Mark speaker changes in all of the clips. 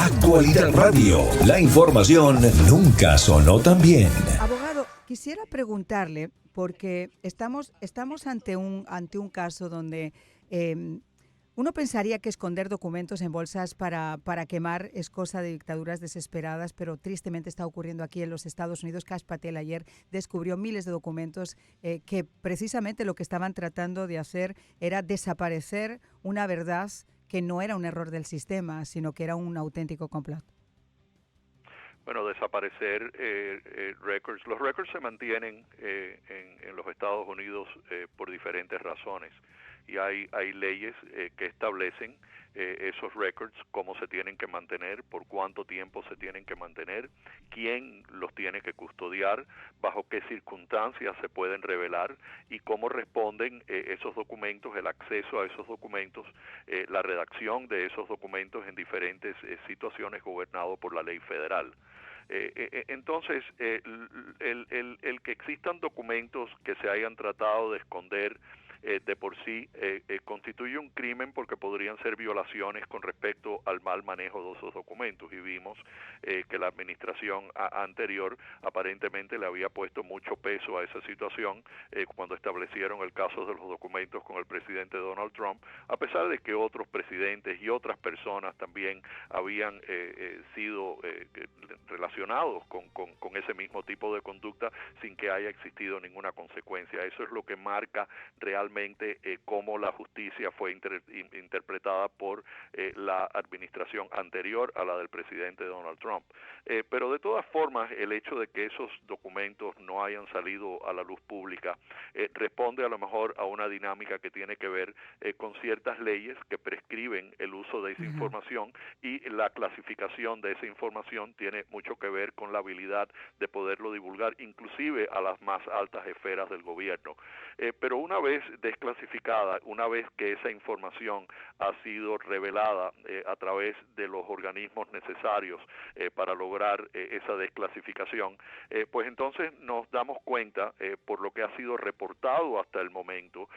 Speaker 1: Actualidad Radio. La información nunca sonó tan bien.
Speaker 2: Abogado, quisiera preguntarle, porque estamos ante un caso donde uno pensaría que esconder documentos en bolsas para quemar es cosa de dictaduras desesperadas, pero tristemente está ocurriendo aquí en los Estados Unidos. Kash Patel ayer descubrió miles de documentos que precisamente lo que estaban tratando de hacer era desaparecer una verdad que no era un error del sistema, sino que era un auténtico complot.
Speaker 3: Bueno, desaparecer records. Los records se mantienen en los Estados Unidos por diferentes razones y hay leyes que establecen esos records, cómo se tienen que mantener, por cuánto tiempo se tienen que mantener, quién los tiene que custodiar, bajo qué circunstancias se pueden revelar y cómo responden esos documentos, el acceso a esos documentos, la redacción de esos documentos en diferentes situaciones gobernado por la ley federal. Entonces, el que existan documentos que se hayan tratado de esconder de por sí constituye un crimen porque podrían ser violaciones con respecto al mal manejo de esos documentos y vimos que la administración anterior aparentemente le había puesto mucho peso a esa situación cuando establecieron el caso de los documentos con el presidente Donald Trump, a pesar de que otros presidentes y otras personas también habían sido relacionados con ese mismo tipo de conducta sin que haya existido ninguna consecuencia. Eso es lo que marca realmente cómo la justicia fue interpretada por la administración anterior a la del presidente Donald Trump. Pero de todas formas, el hecho de que esos documentos no hayan salido a la luz pública responde a lo mejor a una dinámica que tiene que ver con ciertas leyes que prescriben el uso de esa información y la clasificación de esa información tiene mucho que ver con la habilidad de poderlo divulgar, inclusive a las más altas esferas del gobierno. Pero una vez desclasificada, una vez que esa información ha sido revelada a través de los organismos necesarios para lograr esa desclasificación, pues entonces nos damos cuenta, por lo que ha sido reportado hasta el momento,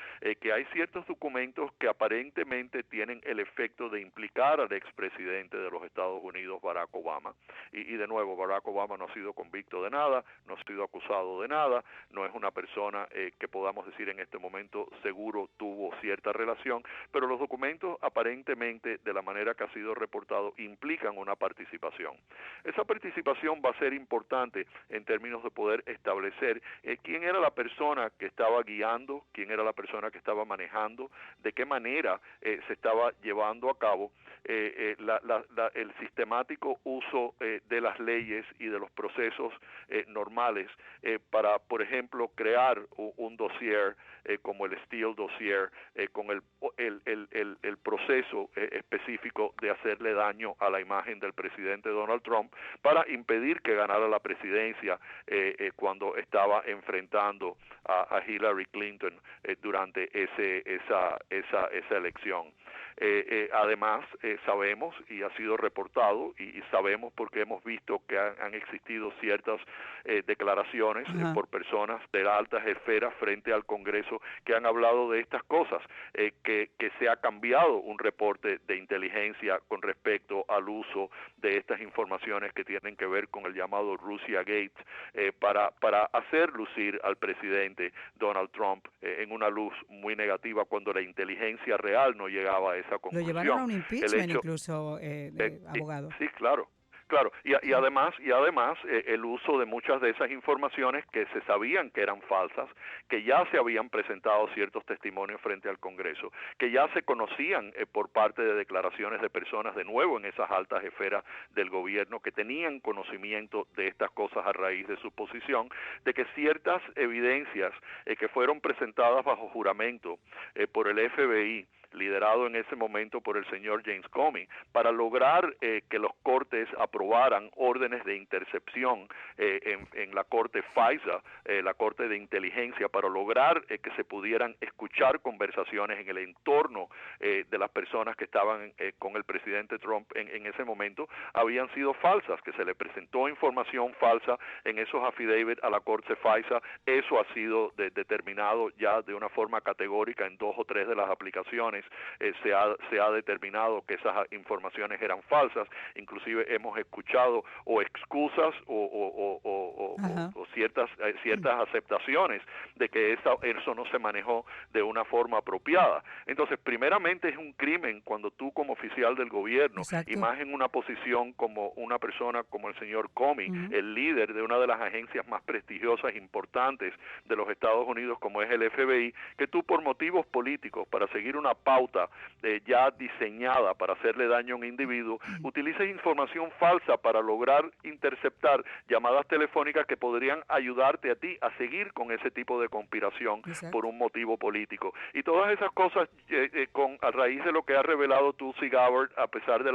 Speaker 3: que hay ciertos documentos que aparentemente tienen el efecto de implicar al expresidente de los Estados Unidos, Barack Obama. Y de nuevo, Barack Obama no ha sido convicto de nada, no ha sido acusado de nada, no es una persona que podamos decir en este momento seguro tuvo cierta relación, pero los documentos aparentemente, de la manera que ha sido reportado, implican una participación. Esa participación va a ser importante en términos de poder establecer quién era la persona que estaba guiando, quién era la persona que estaba manejando, de qué manera se estaba llevando a cabo el sistemático uso de las leyes y de los procesos normales para, por ejemplo, crear un dossier como el Steele dossier, con el proceso específico de hacerle daño a la imagen del presidente Donald Trump para impedir que ganara la presidencia cuando estaba enfrentando a Hillary Clinton durante esa elección. Además, sabemos, y ha sido reportado, y sabemos porque hemos visto que han existido ciertas declaraciones por personas de altas esferas frente al Congreso que han hablado de estas cosas, que se ha cambiado un reporte de inteligencia con respecto al uso de estas informaciones que tienen que ver con el llamado Russia Gate para hacer lucir al presidente Donald Trump en una luz muy negativa cuando la inteligencia real no llegaba a esa conclusión.
Speaker 2: Lo llevaron a un impeachment incluso, abogado.
Speaker 3: Sí, claro. Claro, y además el uso de muchas de esas informaciones que se sabían que eran falsas, que ya se habían presentado ciertos testimonios frente al Congreso, que ya se conocían por parte de declaraciones de personas de nuevo en esas altas esferas del gobierno que tenían conocimiento de estas cosas a raíz de su posición, de que ciertas evidencias que fueron presentadas bajo juramento por el FBI, liderado en ese momento por el señor James Comey, para lograr que los cortes aprobaran órdenes de intercepción en la corte FISA, la corte de inteligencia, para lograr que se pudieran escuchar conversaciones en el entorno de las personas que estaban con el presidente Trump en ese momento, habían sido falsas, que se le presentó información falsa en esos affidavits a la corte FISA. Eso ha sido determinado ya de una forma categórica en 2 o 3 de las aplicaciones informaciones se ha determinado que esas informaciones eran falsas. Inclusive hemos escuchado o excusas o ciertas aceptaciones de que eso no se manejó de una forma apropiada. Entonces, primeramente es un crimen cuando tú como oficial del gobierno,
Speaker 2: Exacto.
Speaker 3: y más en una posición como una persona como el señor Comey, el líder de una de las agencias más prestigiosas e importantes de los Estados Unidos como es el FBI, que tú por motivos políticos, para seguir una pauta ya diseñada para hacerle daño a un individuo, utilices información falsa para lograr interceptar llamadas telefónicas que podrían ayudarte a ti a seguir con ese tipo de conspiración. Exacto. Por un motivo político. Y todas esas cosas a raíz de lo que ha revelado Tulsi Gabbard, a pesar de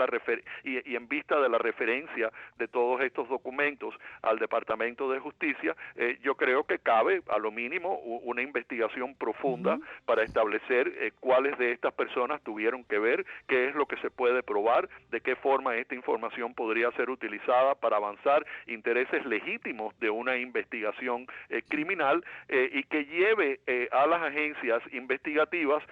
Speaker 3: y en vista de la referencia de todos estos documentos al Departamento de Justicia, yo creo que cabe a lo mínimo una investigación profunda para establecer cuáles de estas personas tuvieron que ver, qué es lo que se puede probar, de qué forma esta información podría ser utilizada para avanzar intereses legítimos de una investigación criminal y que lleve a las agencias investigativas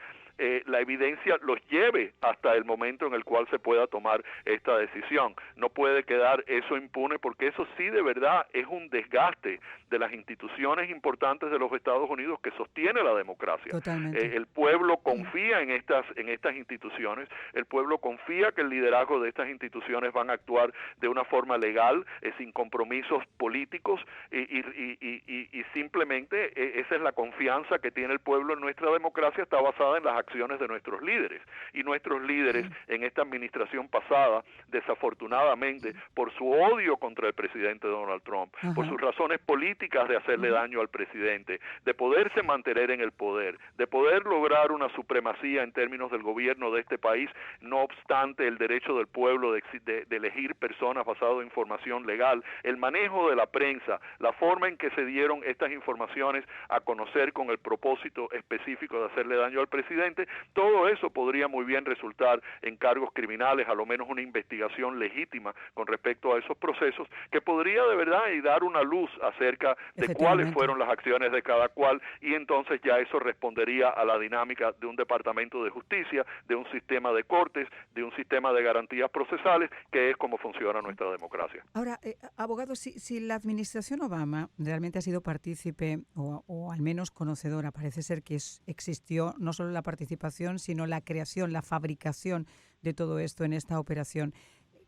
Speaker 3: la evidencia los lleve hasta el momento en el cual se pueda tomar esta decisión. No puede quedar eso impune, porque eso sí de verdad es un desgaste de las instituciones importantes de los Estados Unidos que sostiene la democracia. El pueblo confía en estas instituciones, el pueblo confía que el liderazgo de estas instituciones van a actuar de una forma legal, sin compromisos políticos, y simplemente esa es la confianza que tiene el pueblo en nuestra democracia, está basada en las acciones de nuestros líderes, y nuestros líderes en esta administración pasada, desafortunadamente, por su odio contra el presidente Donald Trump, por sus razones políticas de hacerle daño al presidente, de poderse mantener en el poder, de poder lograr una supremacía en términos del gobierno de este país, no obstante el derecho del pueblo de elegir personas basado en información legal, el manejo de la prensa, la forma en que se dieron estas informaciones a conocer con el propósito específico de hacerle daño al presidente, todo eso podría muy bien resultar en cargos criminales, a lo menos una investigación legítima con respecto a esos procesos, que podría de verdad y dar una luz acerca de cuáles fueron las acciones de cada cual, y entonces ya eso respondería a la dinámica de un departamento de justicia, de un sistema de cortes, de un sistema de garantías procesales, que es como funciona nuestra democracia.
Speaker 2: Ahora, abogado, si la administración Obama realmente ha sido partícipe o al menos conocedora, parece ser que existió no solo la participación, sino la creación, la fabricación de todo esto en esta operación.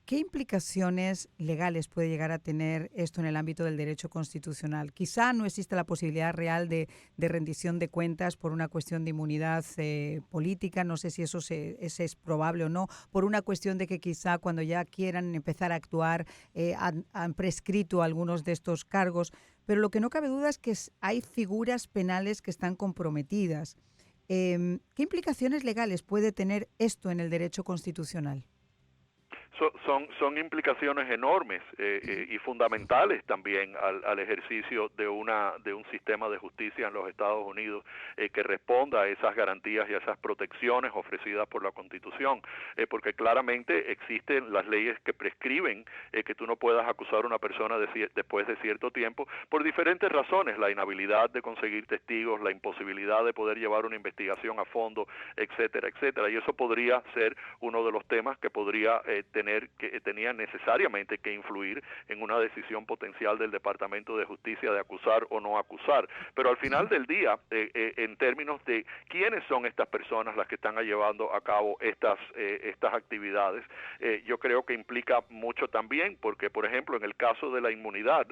Speaker 2: ¿Qué implicaciones legales puede llegar a tener esto en el ámbito del derecho constitucional? Quizá no existe la posibilidad real de rendición de cuentas por una cuestión de inmunidad política, no sé si eso es probable o no, por una cuestión de que quizá cuando ya quieran empezar a actuar han prescrito algunos de estos cargos, pero lo que no cabe duda es que hay figuras penales que están comprometidas. ¿Qué implicaciones legales puede tener esto en el derecho constitucional?
Speaker 3: Son implicaciones enormes y fundamentales también al ejercicio de un sistema de justicia en los Estados Unidos que responda a esas garantías y a esas protecciones ofrecidas por la Constitución, porque claramente existen las leyes que prescriben que tú no puedas acusar a una persona después de cierto tiempo por diferentes razones: la inhabilidad de conseguir testigos, la imposibilidad de poder llevar una investigación a fondo, etcétera, etcétera, y eso podría ser uno de los temas que podría tenía necesariamente que influir en una decisión potencial del Departamento de Justicia de acusar o no acusar. Pero al final del día, en términos de quiénes son estas personas las que están llevando a cabo estas actividades, yo creo que implica mucho también, porque por ejemplo en el caso de la inmunidad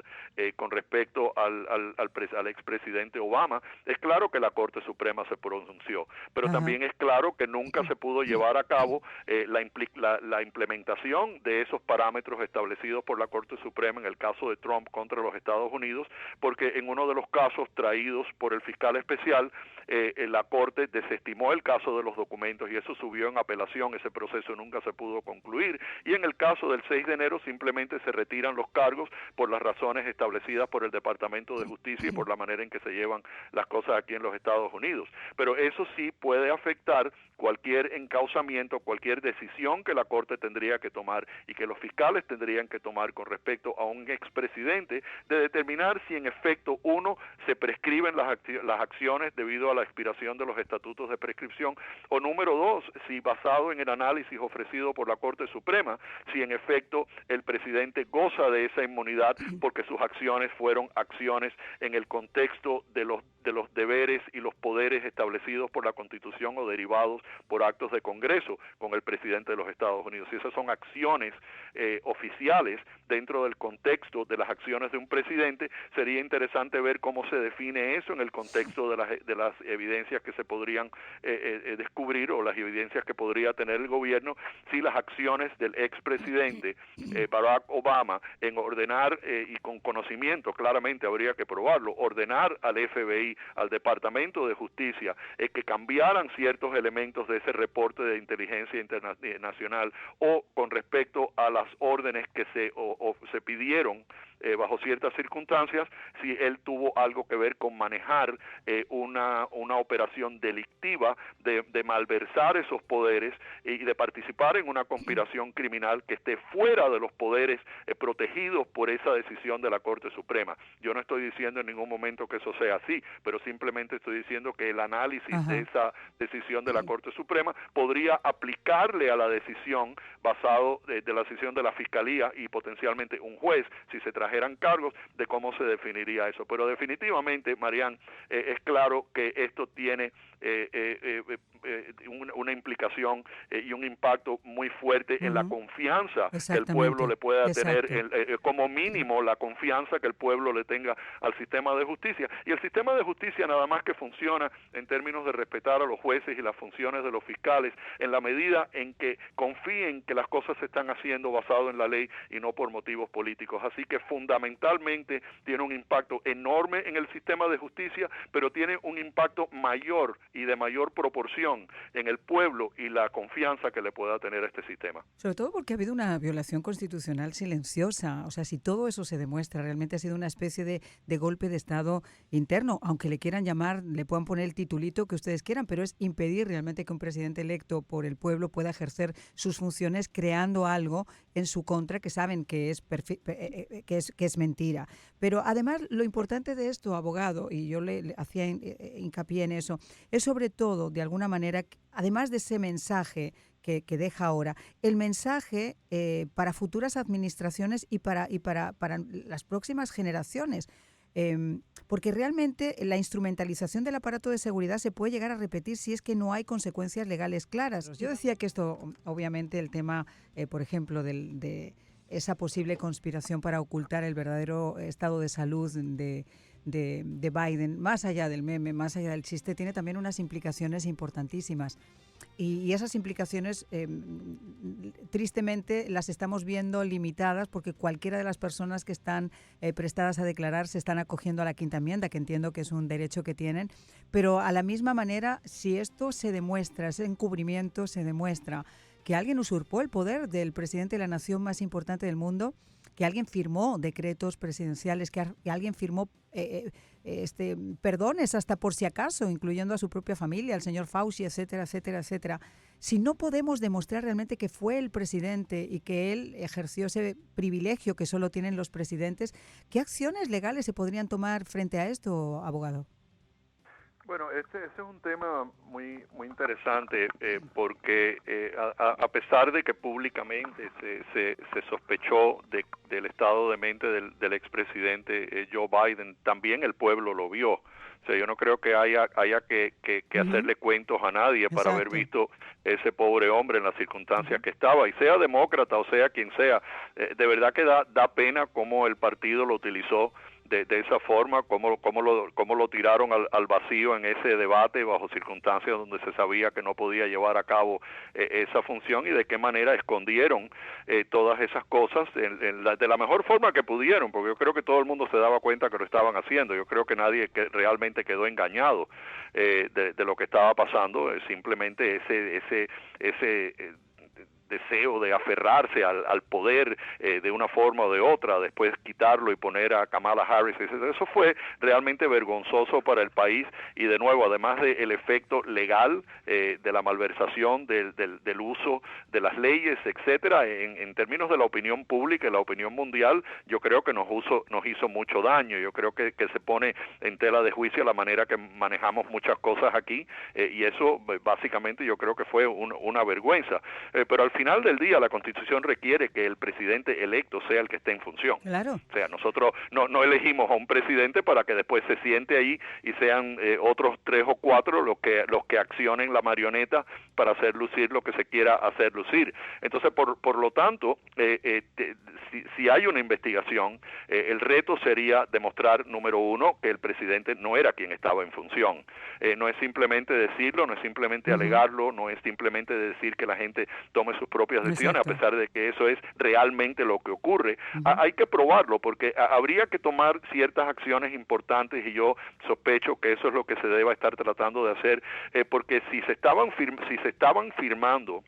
Speaker 3: con respecto al expresidente Obama, es claro que la Corte Suprema se pronunció, pero también es claro que nunca se pudo llevar a cabo la implementación de esos parámetros establecidos por la Corte Suprema en el caso de Trump contra los Estados Unidos, porque en uno de los casos traídos por el fiscal especial, la Corte desestimó el caso de los documentos y eso subió en apelación, ese proceso nunca se pudo concluir, y en el caso del 6 de enero simplemente se retiran los cargos por las razones establecidas por el Departamento de Justicia y por la manera en que se llevan las cosas aquí en los Estados Unidos. Pero eso sí puede afectar cualquier encauzamiento, cualquier decisión que la Corte tendría que tomar y que los fiscales tendrían que tomar con respecto a un expresidente, de determinar si en efecto, uno, se prescriben las acciones debido a la expiración de los estatutos de prescripción, o número dos, si basado en el análisis ofrecido por la Corte Suprema, si en efecto el presidente goza de esa inmunidad porque sus acciones fueron acciones en el contexto de los deberes y los poderes establecidos por la Constitución o derivados por actos de Congreso con el presidente de los Estados Unidos. Si esas son acciones oficiales dentro del contexto de las acciones de un presidente, sería interesante ver cómo se define eso en el contexto de las evidencias que se podrían descubrir o las evidencias que podría tener el gobierno si las acciones del expresidente Barack Obama en ordenar y con conocimiento, claramente habría que probarlo, ordenar al FBI, al Departamento de Justicia, que cambiaran ciertos elementos de ese reporte de inteligencia internacional o con respecto a las órdenes que se pidieron bajo ciertas circunstancias, si él tuvo algo que ver con manejar una operación delictiva de malversar esos poderes y de participar en una conspiración criminal que esté fuera de los poderes protegidos por esa decisión de la Corte Suprema. Yo no estoy diciendo en ningún momento que eso sea así, pero simplemente estoy diciendo que el análisis de esa decisión de la Corte Suprema podría aplicarle a la decisión basado de la decisión de la Fiscalía y potencialmente un juez, si se trajeran cargos, de cómo se definiría eso. Pero definitivamente, Marian, es claro que esto tiene una implicación y un impacto muy fuerte en la confianza que el pueblo le pueda tener, como mínimo la confianza que el pueblo le tenga al sistema de justicia. Y el sistema de justicia nada más que funciona en términos de respetar a los jueces y las funciones de los fiscales en la medida en que confíen que las cosas se están haciendo basado en la ley y no por motivos políticos. Así que fundamentalmente tiene un impacto enorme en el sistema de justicia, pero tiene un impacto mayor y de mayor proporción en el pueblo y la confianza que le pueda tener a este sistema.
Speaker 2: Sobre todo porque ha habido una violación constitucional silenciosa. O sea, si todo eso se demuestra, realmente ha sido una especie de golpe de Estado interno, aunque le quieran llamar, le puedan poner el titulito que ustedes quieran, pero es impedir realmente que un presidente electo por el pueblo pueda ejercer sus funciones creando algo en su contra que saben que es mentira. Pero además lo importante de esto, abogado, y yo le hacía hincapié en eso, es sobre todo, de alguna manera, además de ese mensaje que deja ahora, el mensaje para futuras administraciones y para las próximas generaciones. Porque realmente la instrumentalización del aparato de seguridad se puede llegar a repetir si es que no hay consecuencias legales claras. Yo decía que esto, obviamente, el tema, por ejemplo, de esa posible conspiración para ocultar el verdadero estado de salud de Biden, más allá del meme, más allá del chiste, tiene también unas implicaciones importantísimas. Y esas implicaciones, tristemente, las estamos viendo limitadas porque cualquiera de las personas que están prestadas a declarar se están acogiendo a la Quinta Enmienda, que entiendo que es un derecho que tienen. Pero a la misma manera, si esto se demuestra, ese encubrimiento se demuestra que alguien usurpó el poder del presidente de la nación más importante del mundo, que alguien firmó decretos presidenciales, que alguien firmó perdones hasta por si acaso, incluyendo a su propia familia, al señor Fauci, etcétera, etcétera, etcétera. Si no podemos demostrar realmente que fue el presidente y que él ejerció ese privilegio que solo tienen los presidentes, ¿qué acciones legales se podrían tomar frente a esto, abogado?
Speaker 3: Bueno, ese es un tema muy interesante porque a pesar de que públicamente se sospechó del estado de mente del expresidente Joe Biden, también el pueblo lo vio. O sea, yo no creo que haya que hacerle cuentos a nadie para haber visto ese pobre hombre en las circunstancias que estaba, y sea demócrata o sea quien sea, de verdad que da pena cómo el partido lo utilizó de esa forma, cómo lo tiraron al vacío en ese debate bajo circunstancias donde se sabía que no podía llevar a cabo esa función, y de qué manera escondieron todas esas cosas de la mejor forma que pudieron, porque yo creo que todo el mundo se daba cuenta que lo estaban haciendo. Yo creo que nadie realmente quedó engañado de lo que estaba pasando, simplemente ese deseo de aferrarse al poder de una forma o de otra, después quitarlo y poner a Kamala Harris, eso fue realmente vergonzoso para el país, y de nuevo, además del efecto legal de la malversación del uso de las leyes, etcétera, en términos de la opinión pública y la opinión mundial, yo creo que nos hizo mucho daño. Yo creo que se pone en tela de juicio la manera que manejamos muchas cosas aquí, y eso básicamente yo creo que fue una vergüenza. Pero al final del día la Constitución requiere que el presidente electo sea el que esté en función.
Speaker 2: Claro.
Speaker 3: O sea, nosotros no elegimos a un presidente para que después se siente ahí y sean otros 3 o 4 los que accionen la marioneta para hacer lucir lo que se quiera hacer lucir. Entonces, por lo tanto, si hay una investigación, el reto sería demostrar, número uno, que el presidente no era quien estaba en función. No es simplemente decirlo, no es simplemente alegarlo, no es simplemente decir que la gente tome sus propias decisiones, a pesar de que eso es realmente lo que ocurre. Hay que probarlo, porque habría que tomar ciertas acciones importantes, y yo sospecho que eso es lo que se deba estar tratando de hacer, porque si se estaban firmando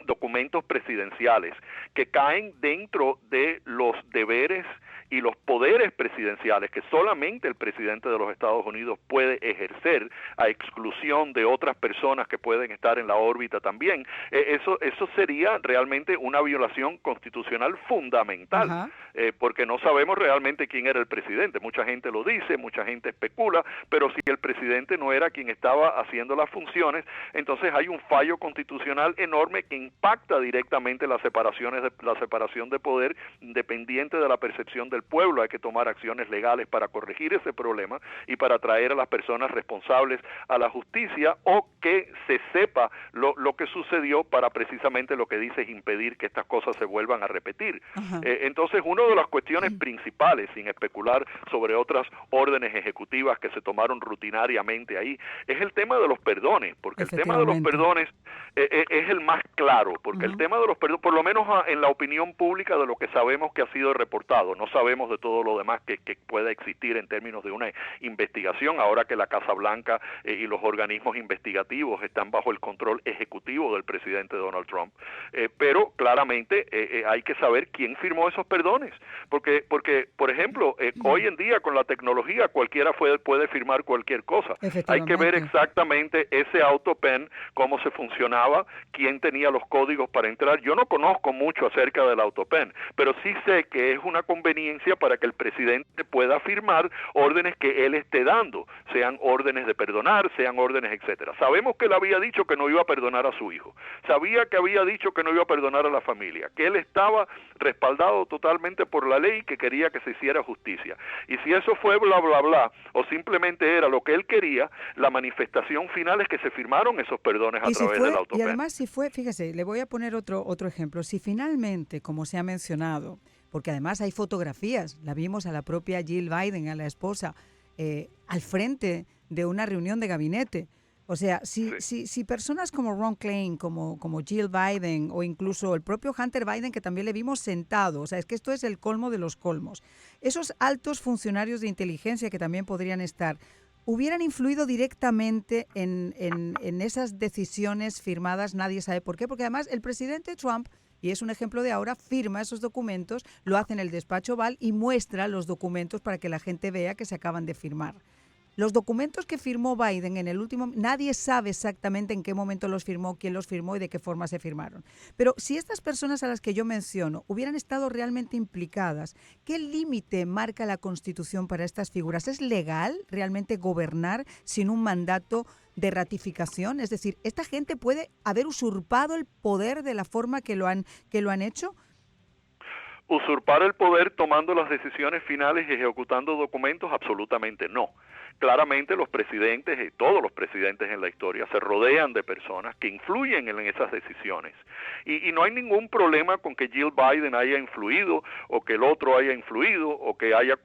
Speaker 3: documentos presidenciales que caen dentro de los deberes y los poderes presidenciales que solamente el presidente de los Estados Unidos puede ejercer, a exclusión de otras personas que pueden estar en la órbita también, eso sería realmente una violación constitucional fundamental, porque no sabemos realmente quién era el presidente. Mucha gente lo dice, mucha gente especula, pero si el presidente no era quien estaba haciendo las funciones, entonces hay un fallo constitucional enorme que impacta directamente la separación de poder, independiente de la percepción del pueblo. Hay que tomar acciones legales para corregir ese problema y para traer a las personas responsables a la justicia, o que se sepa lo que sucedió, para precisamente lo que dice es impedir que estas cosas se vuelvan a repetir. Entonces, una de las cuestiones principales, sin especular sobre otras órdenes ejecutivas que se tomaron rutinariamente ahí, es el tema de los perdones, porque el tema de los perdones es el más claro, porque el tema de los perdones, por lo menos en la opinión pública, de lo que sabemos que ha sido reportado, no sabemos de todo lo demás que pueda existir en términos de una investigación, ahora que la Casa Blanca y los organismos investigativos están bajo el control ejecutivo del presidente Donald Trump, pero claramente hay que saber quién firmó esos perdones, porque por ejemplo, hoy en día con la tecnología cualquiera puede firmar cualquier cosa. Hay que ver exactamente ese AutoPen, cómo se funcionaba, quién tenía los códigos para entrar. Yo no conozco mucho acerca del AutoPen, pero sí sé que es una conveniencia para que el presidente pueda firmar órdenes que él esté dando, sean órdenes de perdonar, sean órdenes, etcétera. Sabemos que él había dicho que no iba a perdonar a su hijo, sabía que había dicho que no iba a perdonar a la familia, que él estaba respaldado totalmente por la ley, que quería que se hiciera justicia. Y si eso fue bla, bla, bla, o simplemente era lo que él quería, la manifestación final es que se firmaron esos perdones a través del AutoPen.
Speaker 2: Y además, si fue, fíjese, le voy a poner otro ejemplo, si finalmente, como se ha mencionado, porque además hay fotografías, la vimos a la propia Jill Biden, a la esposa, al frente de una reunión de gabinete. O sea, si personas como Ron Klain, como Jill Biden, o incluso el propio Hunter Biden, que también le vimos sentado, o sea, es que esto es el colmo de los colmos, esos altos funcionarios de inteligencia que también podrían estar, hubieran influido directamente en esas decisiones firmadas, nadie sabe por qué, porque además el presidente Trump, y es un ejemplo de ahora, firma esos documentos, lo hace en el despacho Oval y muestra los documentos para que la gente vea que se acaban de firmar. Los documentos que firmó Biden en el último, nadie sabe exactamente en qué momento los firmó, quién los firmó y de qué forma se firmaron. Pero si estas personas a las que yo menciono hubieran estado realmente implicadas, ¿qué límite marca la Constitución para estas figuras? ¿Es legal realmente gobernar sin un mandato de ratificación? Es decir, ¿esta gente puede haber usurpado el poder de la forma que lo han hecho?
Speaker 3: Usurpar el poder tomando las decisiones finales y ejecutando documentos, absolutamente no. Claramente los presidentes, y todos los presidentes en la historia, se rodean de personas que influyen en esas decisiones. Y no hay ningún problema con que Jill Biden haya influido, o que el otro haya influido, o que haya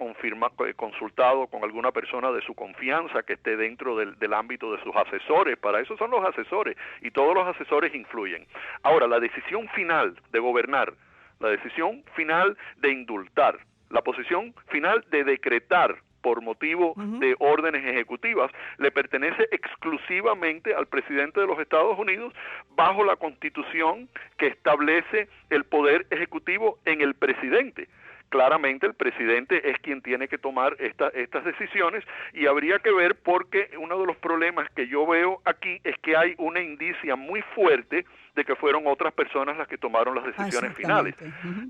Speaker 3: consultado con alguna persona de su confianza que esté dentro del ámbito de sus asesores. Para eso son los asesores, y todos los asesores influyen. Ahora, la decisión final de gobernar, la decisión final de indultar, la posición final de decretar por motivo de órdenes ejecutivas, le pertenece exclusivamente al presidente de los Estados Unidos bajo la Constitución que establece el poder ejecutivo en el presidente. Claramente el presidente es quien tiene que tomar estas decisiones, y habría que ver, porque uno de los problemas que yo veo aquí es que hay una indicia muy fuerte de que fueron otras personas las que tomaron las decisiones finales.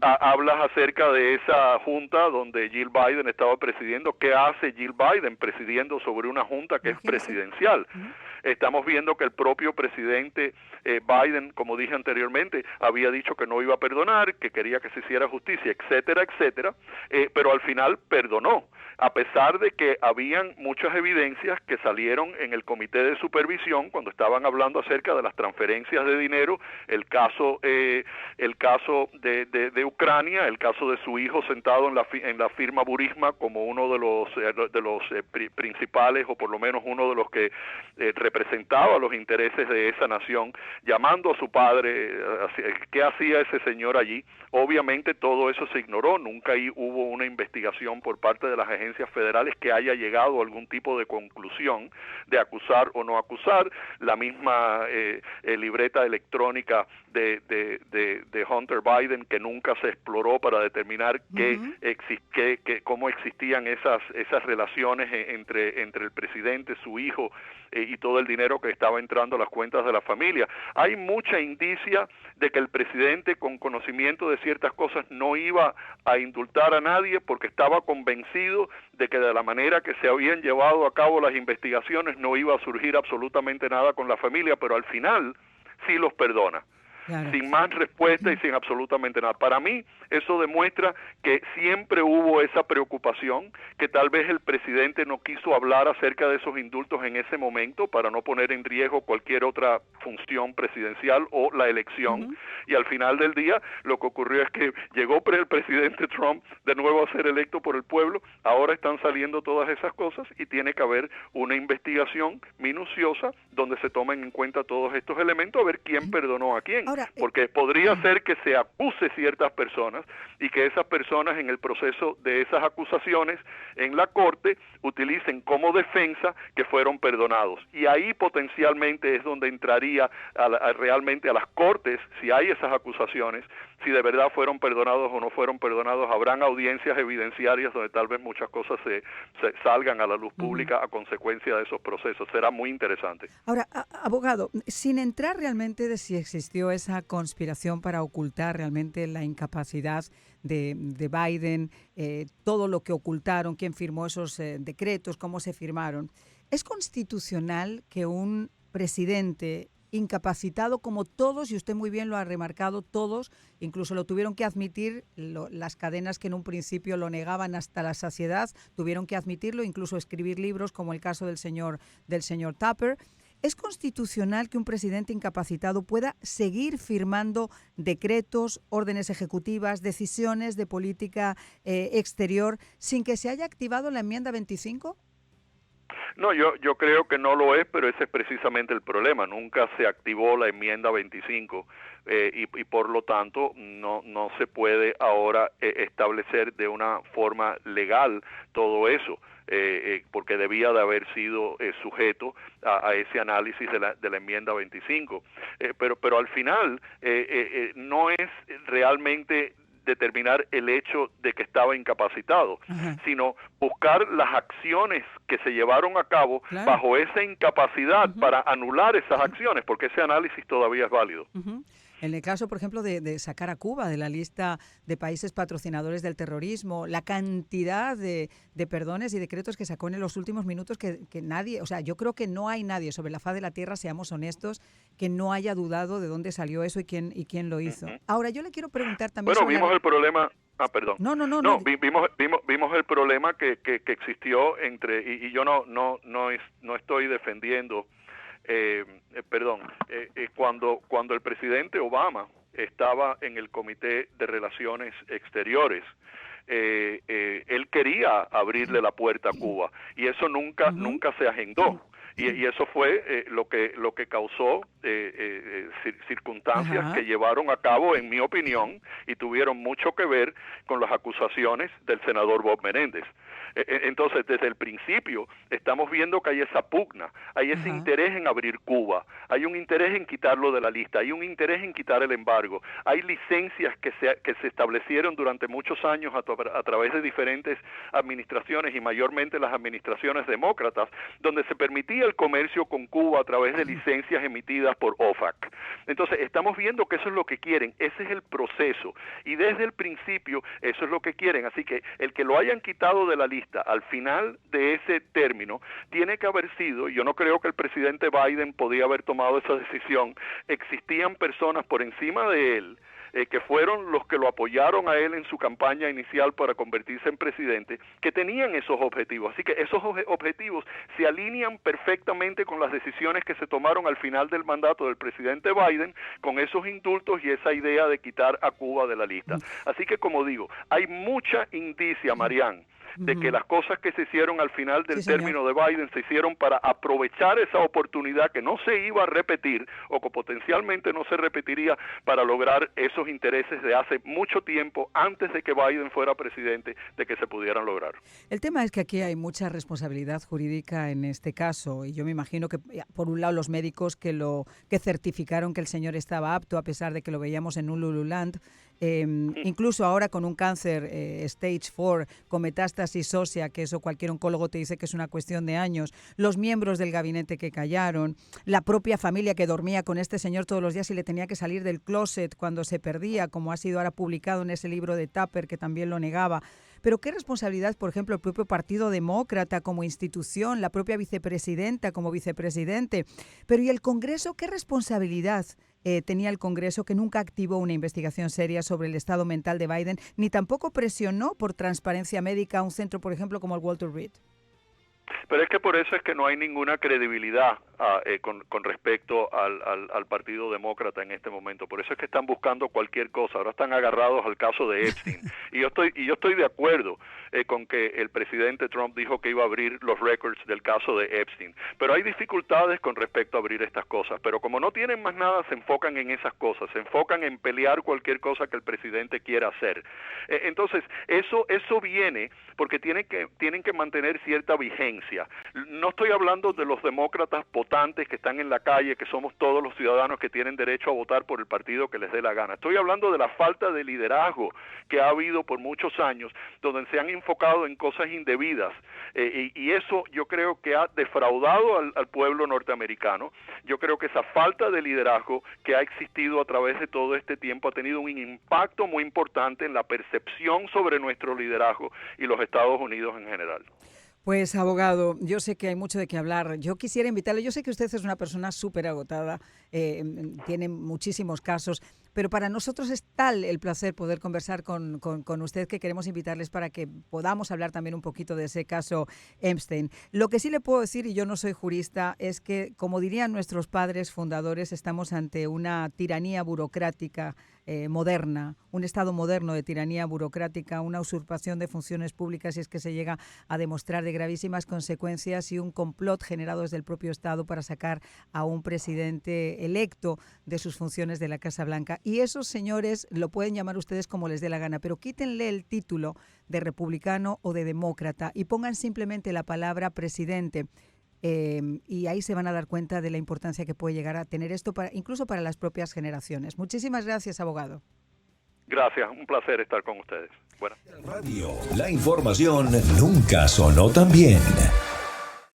Speaker 3: Hablas acerca de esa junta donde Jill Biden estaba presidiendo. ¿Qué hace Jill Biden presidiendo sobre una junta que es presidencial? Estamos viendo que el propio presidente Biden, como dije anteriormente, había dicho que no iba a perdonar, que quería que se hiciera justicia, etcétera, etcétera, pero al final perdonó, a pesar de que habían muchas evidencias que salieron en el comité de supervisión cuando estaban hablando acerca de las transferencias de dinero, el caso de Ucrania, el caso de su hijo sentado en la firma Burisma como uno de los principales, o por lo menos uno de los que representaba los intereses de esa nación, llamando a su padre. ¿Qué hacía ese señor allí? Obviamente todo eso se ignoró, nunca hubo una investigación por parte de las agencias federales que haya llegado a algún tipo de conclusión de acusar o no acusar. La misma libreta electrónica de Hunter Biden, que nunca se exploró para determinar cómo existían esas relaciones entre el presidente, su hijo, y todo el dinero que estaba entrando a las cuentas de la familia. Hay mucha indicia de que el presidente, con conocimiento de ciertas cosas, no iba a indultar a nadie, porque estaba convencido de que de la manera que se habían llevado a cabo las investigaciones no iba a surgir absolutamente nada con la familia, pero al final sí los perdona. Claro. Sin más respuesta y sin absolutamente nada. Para mí eso demuestra que siempre hubo esa preocupación, que tal vez el presidente no quiso hablar acerca de esos indultos en ese momento para no poner en riesgo cualquier otra función presidencial o la elección, y al final del día lo que ocurrió es que llegó el presidente Trump de nuevo a ser electo por el pueblo. Ahora están saliendo todas esas cosas y tiene que haber una investigación minuciosa donde se tomen en cuenta todos estos elementos, a ver quién perdonó a quién. Porque podría ser que se acuse ciertas personas y que esas personas, en el proceso de esas acusaciones en la corte, utilicen como defensa que fueron perdonados, y ahí potencialmente es donde entraría realmente a las cortes, si hay esas acusaciones, si de verdad fueron perdonados o no fueron perdonados. Habrán audiencias evidenciarias donde tal vez muchas cosas se salgan a la luz pública a consecuencia de esos procesos. Será muy interesante.
Speaker 2: Ahora, abogado, sin entrar realmente de si existió esa conspiración para ocultar realmente la incapacidad de Biden, todo lo que ocultaron, quién firmó esos decretos, cómo se firmaron, ¿es constitucional que un presidente incapacitado como todos, y usted muy bien lo ha remarcado, todos, incluso lo tuvieron que admitir, las cadenas que en un principio lo negaban hasta la saciedad, tuvieron que admitirlo, incluso escribir libros como el caso del señor Tupper? ¿Es constitucional que un presidente incapacitado pueda seguir firmando decretos, órdenes ejecutivas, decisiones de política exterior sin que se haya activado la enmienda 25?
Speaker 3: No, yo creo que no lo es, pero ese es precisamente el problema. Nunca se activó la enmienda 25 y por lo tanto no se puede ahora establecer de una forma legal todo eso. Porque debía de haber sido sujeto a ese análisis de la enmienda 25. Pero al final no es realmente determinar el hecho de que estaba incapacitado, sino buscar las acciones que se llevaron a cabo bajo esa incapacidad para anular esas acciones, porque ese análisis todavía es válido.
Speaker 2: En el caso, por ejemplo, de sacar a Cuba de la lista de países patrocinadores del terrorismo, la cantidad de perdones y decretos que sacó en los últimos minutos que nadie, o sea, yo creo que no hay nadie sobre la faz de la tierra, seamos honestos, que no haya dudado de dónde salió eso y quién lo hizo. Ahora, yo le quiero preguntar también
Speaker 3: sobre... Bueno, vimos el problema... perdón.
Speaker 2: No.
Speaker 3: Vimos el problema que existió entre... Y yo no estoy defendiendo... cuando el presidente Obama estaba en el Comité de Relaciones Exteriores, él quería abrirle la puerta a Cuba, y eso nunca se agendó. y eso fue lo que causó circunstancias que llevaron a cabo, en mi opinión, y tuvieron mucho que ver con las acusaciones del senador Bob Menéndez. Entonces, desde el principio estamos viendo que hay esa pugna, hay ese interés en abrir Cuba, hay un interés en quitarlo de la lista, hay un interés en quitar el embargo, hay licencias que se establecieron durante muchos años a través de diferentes administraciones y mayormente las administraciones demócratas, donde se permitía el comercio con Cuba a través de licencias emitidas por OFAC. Entonces, estamos viendo que eso es lo que quieren, ese es el proceso, y desde el principio eso es lo que quieren, así que el que lo hayan quitado de la lista al final de ese término tiene que haber sido, yo no creo que el presidente Biden podía haber tomado esa decisión, existían personas por encima de él que fueron los que lo apoyaron a él en su campaña inicial para convertirse en presidente, que tenían esos objetivos. Así que esos objetivos se alinean perfectamente con las decisiones que se tomaron al final del mandato del presidente Biden, con esos indultos y esa idea de quitar a Cuba de la lista. Así que, como digo, hay mucha indicia, Marianne, de que las cosas que se hicieron al final del término de Biden se hicieron para aprovechar esa oportunidad que no se iba a repetir o que potencialmente no se repetiría para lograr esos intereses de hace mucho tiempo antes de que Biden fuera presidente, de que se pudieran lograr.
Speaker 2: El tema es que aquí hay mucha responsabilidad jurídica en este caso y yo me imagino que por un lado los médicos que certificaron que el señor estaba apto a pesar de que lo veíamos en un Lululand, incluso ahora con un cáncer stage 4 con metástasis ósea, que eso cualquier oncólogo te dice que es una cuestión de años, los miembros del gabinete que callaron, la propia familia que dormía con este señor todos los días y le tenía que salir del closet cuando se perdía, como ha sido ahora publicado en ese libro de Tupper que también lo negaba. Pero qué responsabilidad, por ejemplo, el propio Partido Demócrata como institución, la propia vicepresidenta como vicepresidente, pero ¿y el Congreso qué responsabilidad tenía el Congreso, que nunca activó una investigación seria sobre el estado mental de Biden, ni tampoco presionó por transparencia médica a un centro, por ejemplo, como el Walter Reed?
Speaker 3: Pero es que por eso es que no hay ninguna credibilidad con respecto al Partido Demócrata en este momento. Por eso es que están buscando cualquier cosa. Ahora están agarrados al caso de Epstein. Y yo estoy de acuerdo con que el presidente Trump dijo que iba a abrir los records del caso de Epstein. Pero hay dificultades con respecto a abrir estas cosas. Pero como no tienen más nada, se enfocan en esas cosas. Se enfocan en pelear cualquier cosa que el presidente quiera hacer. Entonces, eso viene porque tienen que mantener cierta vigencia. No estoy hablando de los demócratas votantes que están en la calle, que somos todos los ciudadanos que tienen derecho a votar por el partido que les dé la gana. Estoy hablando de la falta de liderazgo que ha habido por muchos años, donde se han enfocado en cosas indebidas. Y eso yo creo que ha defraudado al pueblo norteamericano. Yo creo que esa falta de liderazgo que ha existido a través de todo este tiempo ha tenido un impacto muy importante en la percepción sobre nuestro liderazgo y los Estados Unidos en general.
Speaker 2: Pues, abogado, yo sé que hay mucho de qué hablar. Yo quisiera invitarle, yo sé que usted es una persona súper agotada, tiene muchísimos casos, pero para nosotros es tal el placer poder conversar con usted que queremos invitarles para que podamos hablar también un poquito de ese caso Epstein. Lo que sí le puedo decir, y yo no soy jurista, es que, como dirían nuestros padres fundadores, estamos ante una tiranía burocrática moderna, un estado moderno de tiranía burocrática, una usurpación de funciones públicas si es que se llega a demostrar de gravísimas consecuencias y un complot generado desde el propio Estado para sacar a un presidente electo de sus funciones de la Casa Blanca. Y esos señores lo pueden llamar ustedes como les dé la gana, pero quítenle el título de republicano o de demócrata y pongan simplemente la palabra presidente. Y ahí se van a dar cuenta de la importancia que puede llegar a tener esto incluso para las propias generaciones. Muchísimas gracias, abogado.
Speaker 3: Gracias, un placer estar con ustedes. Bueno.
Speaker 1: Radio, la información nunca sonó tan bien.